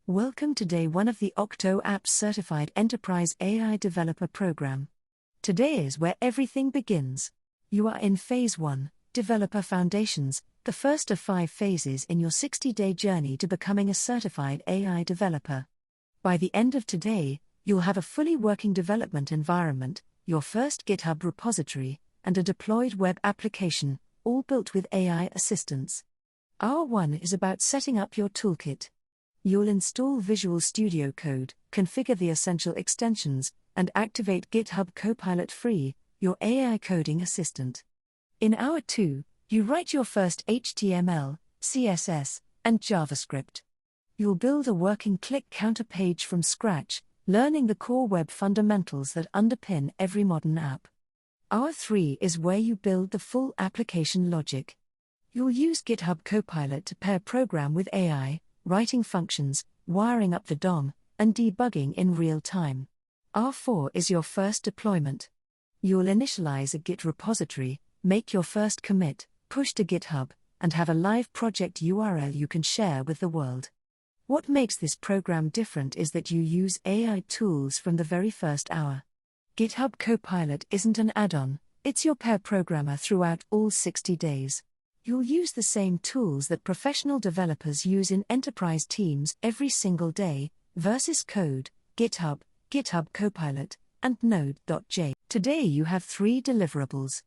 Welcome to day 1 of the Octo App's Certified Enterprise AI Developer Program. Today is where everything begins. You are in Phase 1, Developer Foundations, the first of 5 phases in your 60-day journey to becoming a certified AI developer. By the end of today, you'll have a fully working development environment, your first GitHub repository, and a deployed web application, all built with AI assistance. Hour 1 is about setting up your toolkit. You'll install Visual Studio Code, configure the essential extensions, and activate GitHub Copilot Free, your AI coding assistant. In Hour 2, you write your first HTML, CSS, and JavaScript. You'll build a working click counter page from scratch, learning the core web fundamentals that underpin every modern app. Hour 3 is where you build the full application logic. You'll use GitHub Copilot to pair program with AI, writing functions, wiring up the DOM, and debugging in real time. Hour 4 is your first deployment. You'll initialize a Git repository, make your first commit, push to GitHub, and have a live project URL you can share with the world. What makes this program different is that you use AI tools from the very first hour. GitHub Copilot isn't an add-on, it's your pair programmer throughout all 60 days. You'll use the same tools that professional developers use in enterprise teams every single day: Versus Code, GitHub, GitHub Copilot, and Node.js. Today you have 3 deliverables: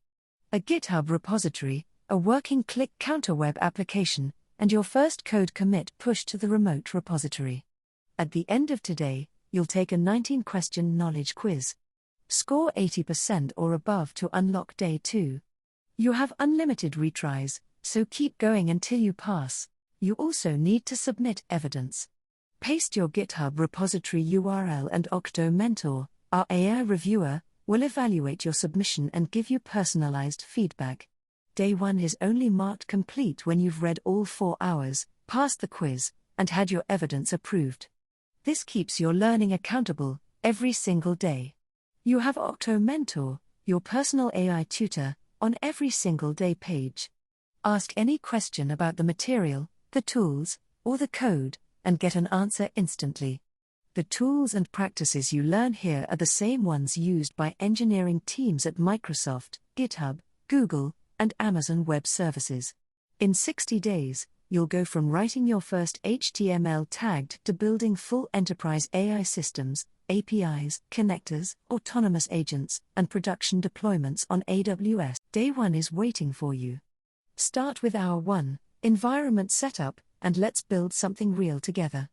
a GitHub repository, a working click counter web application, and your first code commit push to the remote repository. At the end of today, you'll take a 19-question knowledge quiz. Score 80% or above to unlock day 2. You have unlimited retries, so keep going until you pass. You also need to submit evidence. Paste your GitHub repository URL and Octo Mentor, our AI reviewer, will evaluate your submission and give you personalized feedback. Day 1 is only marked complete when you've read all 4 hours, passed the quiz, and had your evidence approved. This keeps your learning accountable every single day. You have Octo Mentor, your personal AI tutor, on every single day page. Ask any question about the material, the tools, or the code, and get an answer instantly. The tools and practices you learn here are the same ones used by engineering teams at Microsoft, GitHub, Google, and Amazon Web Services. In 60 days, you'll go from writing your first HTML tagged to building full enterprise AI systems, APIs, connectors, autonomous agents, and production deployments on AWS. Day 1 is waiting for you. Start with Hour 1, environment setup, and let's build something real together.